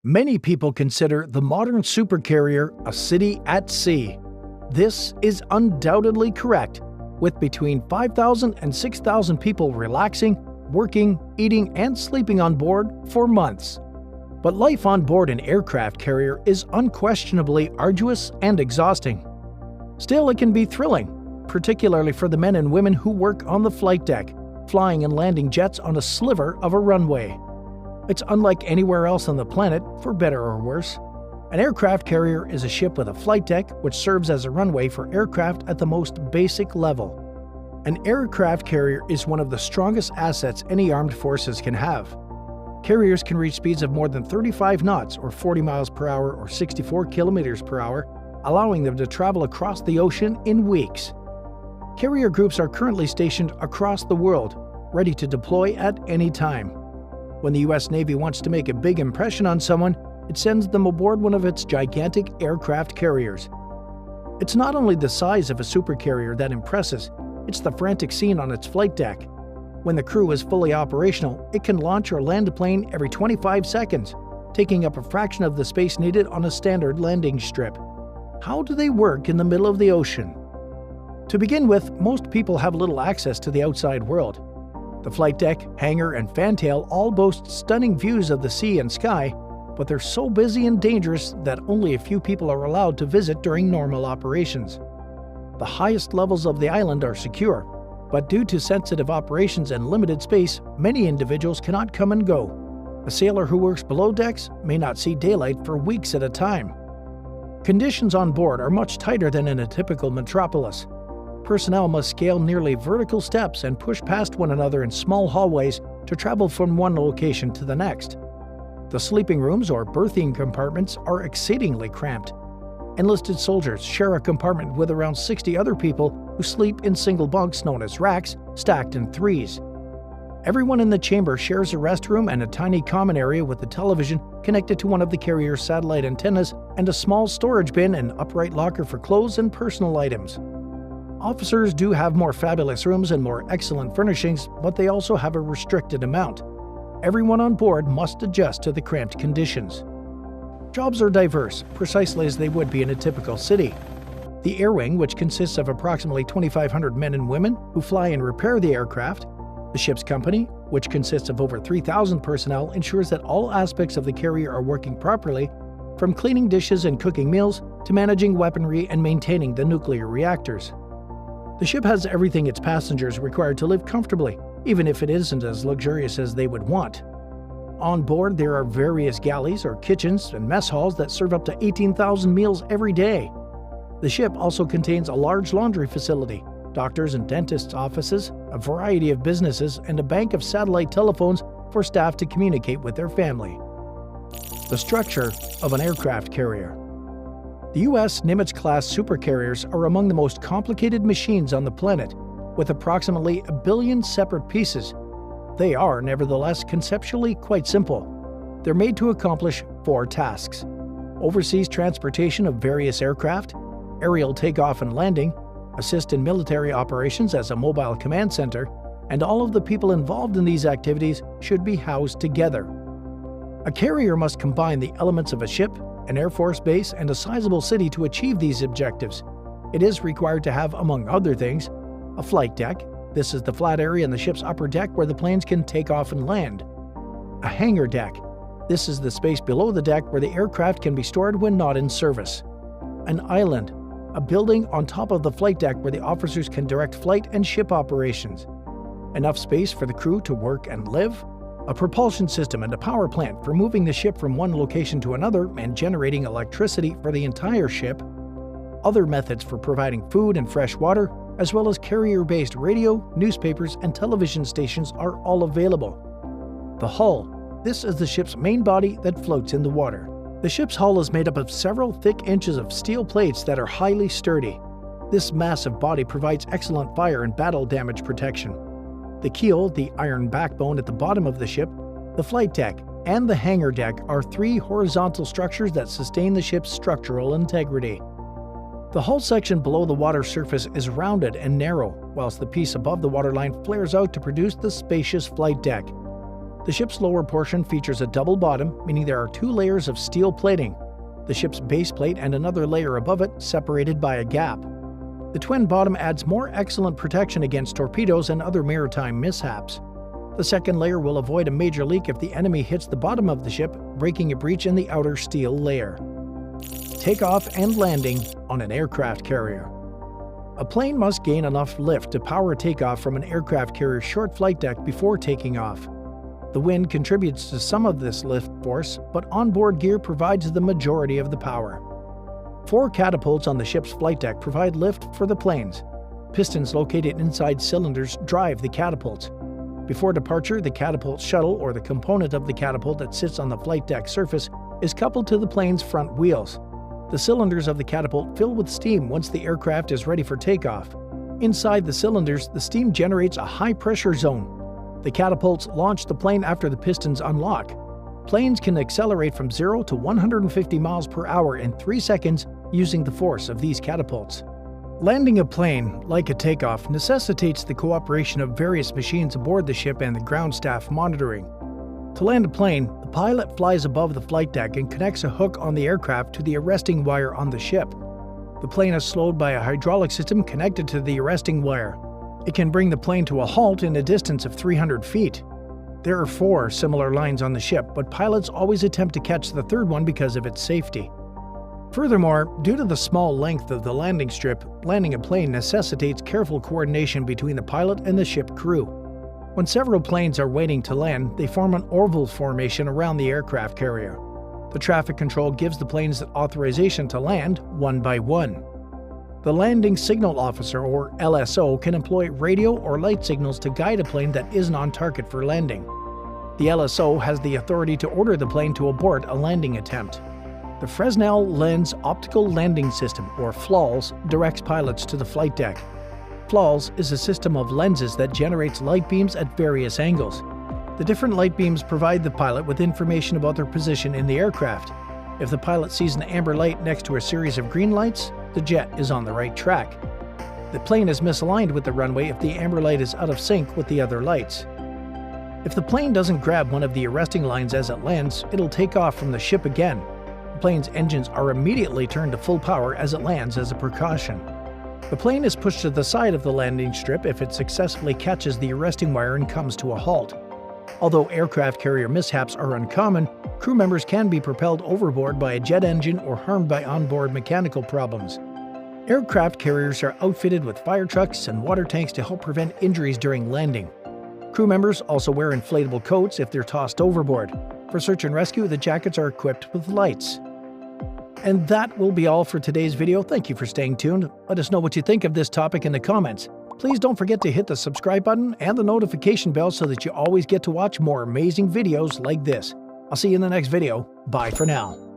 Many people consider the modern supercarrier a city at sea. This is undoubtedly correct, with between 5,000 and 6,000 people relaxing, working, eating, and sleeping on board for months. But life on board an aircraft carrier is unquestionably arduous and exhausting. Still, it can be thrilling, particularly for the men and women who work on the flight deck, flying and landing jets on a sliver of a runway. It's unlike anywhere else on the planet, for better or worse. An aircraft carrier is a ship with a flight deck which serves as a runway for aircraft at the most basic level. An aircraft carrier is one of the strongest assets any armed forces can have. Carriers can reach speeds of more than 35 knots or 40 miles per hour or 64 kilometers per hour, allowing them to travel across the ocean in weeks. Carrier groups are currently stationed across the world, ready to deploy at any time. When the U.S. Navy wants to make a big impression on someone, it sends them aboard one of its gigantic aircraft carriers. It's not only the size of a supercarrier that impresses, it's the frantic scene on its flight deck. When the crew is fully operational, it can launch or land a plane every 25 seconds, taking up a fraction of the space needed on a standard landing strip. How do they work in the middle of the ocean? To begin with, most people have little access to the outside world. The flight deck, hangar, and fantail all boast stunning views of the sea and sky, but they're so busy and dangerous that only a few people are allowed to visit during normal operations. The highest levels of the island are secure, but due to sensitive operations and limited space, many individuals cannot come and go. A sailor who works below decks may not see daylight for weeks at a time. Conditions on board are much tighter than in a typical metropolis. Personnel must scale nearly vertical steps and push past one another in small hallways to travel from one location to the next. The sleeping rooms or berthing compartments are exceedingly cramped. Enlisted soldiers share a compartment with around 60 other people who sleep in single bunks known as racks, stacked in threes. Everyone in the chamber shares a restroom and a tiny common area with a television connected to one of the carrier's satellite antennas and a small storage bin and upright locker for clothes and personal items. Officers do have more fabulous rooms and more excellent furnishings, but they also have a restricted amount. Everyone on board must adjust to the cramped conditions. Jobs are diverse, precisely as they would be in a typical city. The Air Wing, which consists of approximately 2,500 men and women who fly and repair the aircraft. The ship's company, which consists of over 3,000 personnel, ensures that all aspects of the carrier are working properly, from cleaning dishes and cooking meals to managing weaponry and maintaining the nuclear reactors. The ship has everything its passengers require to live comfortably, even if it isn't as luxurious as they would want. On board, there are various galleys or kitchens and mess halls that serve up to 18,000 meals every day. The ship also contains a large laundry facility, doctors' and dentists' offices, a variety of businesses, and a bank of satellite telephones for staff to communicate with their family. The structure of an aircraft carrier. The U.S. Nimitz-class supercarriers are among the most complicated machines on the planet, with approximately 1 billion separate pieces. They are, nevertheless, conceptually quite simple. They're made to accomplish 4 tasks: overseas transportation of various aircraft, aerial takeoff and landing, assist in military operations as a mobile command center, and all of the people involved in these activities should be housed together. A carrier must combine the elements of a ship, an Air Force base, and a sizable city to achieve these objectives. It is required to have, among other things, a flight deck. This is the flat area in the ship's upper deck where the planes can take off and land. A hangar deck. This is the space below the deck where the aircraft can be stored when not in service. An island. A building on top of the flight deck where the officers can direct flight and ship operations. Enough space for the crew to work and live. A propulsion system and a power plant for moving the ship from one location to another and generating electricity for the entire ship. Other methods for providing food and fresh water, as well as carrier-based radio, newspapers, and television stations are all available. The hull. This is the ship's main body that floats in the water. The ship's hull is made up of several thick inches of steel plates that are highly sturdy. This massive body provides excellent fire and battle damage protection. The keel, the iron backbone at the bottom of the ship, the flight deck, and the hangar deck are 3 horizontal structures that sustain the ship's structural integrity. The hull section below the water surface is rounded and narrow, whilst the piece above the waterline flares out to produce the spacious flight deck. The ship's lower portion features a double bottom, meaning there are 2 layers of steel plating. The ship's base plate and another layer above it separated by a gap. The twin bottom adds more excellent protection against torpedoes and other maritime mishaps. The second layer will avoid a major leak if the enemy hits the bottom of the ship, breaking a breach in the outer steel layer. Takeoff and landing on an aircraft carrier. A plane must gain enough lift to power takeoff from an aircraft carrier's short flight deck before taking off. The wind contributes to some of this lift force, but onboard gear provides the majority of the power. 4 catapults on the ship's flight deck provide lift for the planes. Pistons located inside cylinders drive the catapults. Before departure, the catapult shuttle, or the component of the catapult that sits on the flight deck surface, is coupled to the plane's front wheels. The cylinders of the catapult fill with steam once the aircraft is ready for takeoff. Inside the cylinders, the steam generates a high-pressure zone. The catapults launch the plane after the pistons unlock. Planes can accelerate from 0 to 150 miles per hour in 3 seconds using the force of these catapults. Landing a plane, like a takeoff, necessitates the cooperation of various machines aboard the ship and the ground staff monitoring. To land a plane, the pilot flies above the flight deck and connects a hook on the aircraft to the arresting wire on the ship. The plane is slowed by a hydraulic system connected to the arresting wire. It can bring the plane to a halt in a distance of 300 feet. There are 4 similar lines on the ship, but pilots always attempt to catch the third one because of its safety. Furthermore, due to the small length of the landing strip, landing a plane necessitates careful coordination between the pilot and the ship crew. When several planes are waiting to land, they form an orbital formation around the aircraft carrier. The traffic control gives the planes authorization to land one by one. The Landing Signal Officer, or LSO, can employ radio or light signals to guide a plane that isn't on target for landing. The LSO has the authority to order the plane to abort a landing attempt. The Fresnel Lens Optical Landing System, or FLOLS, directs pilots to the flight deck. FLOLS is a system of lenses that generates light beams at various angles. The different light beams provide the pilot with information about their position in the aircraft. If the pilot sees an amber light next to a series of green lights, the jet is on the right track. The plane is misaligned with the runway if the amber light is out of sync with the other lights. If the plane doesn't grab one of the arresting lines as it lands, it'll take off from the ship again. The plane's engines are immediately turned to full power as it lands as a precaution. The plane is pushed to the side of the landing strip if it successfully catches the arresting wire and comes to a halt. Although aircraft carrier mishaps are uncommon, crew members can be propelled overboard by a jet engine or harmed by onboard mechanical problems. Aircraft carriers are outfitted with fire trucks and water tanks to help prevent injuries during landing. Crew members also wear inflatable coats if they're tossed overboard. For search and rescue, the jackets are equipped with lights. And that will be all for today's video. Thank you for staying tuned. Let us know what you think of this topic in the comments. Please don't forget to hit the subscribe button and the notification bell so that you always get to watch more amazing videos like this. I'll see you in the next video. Bye for now.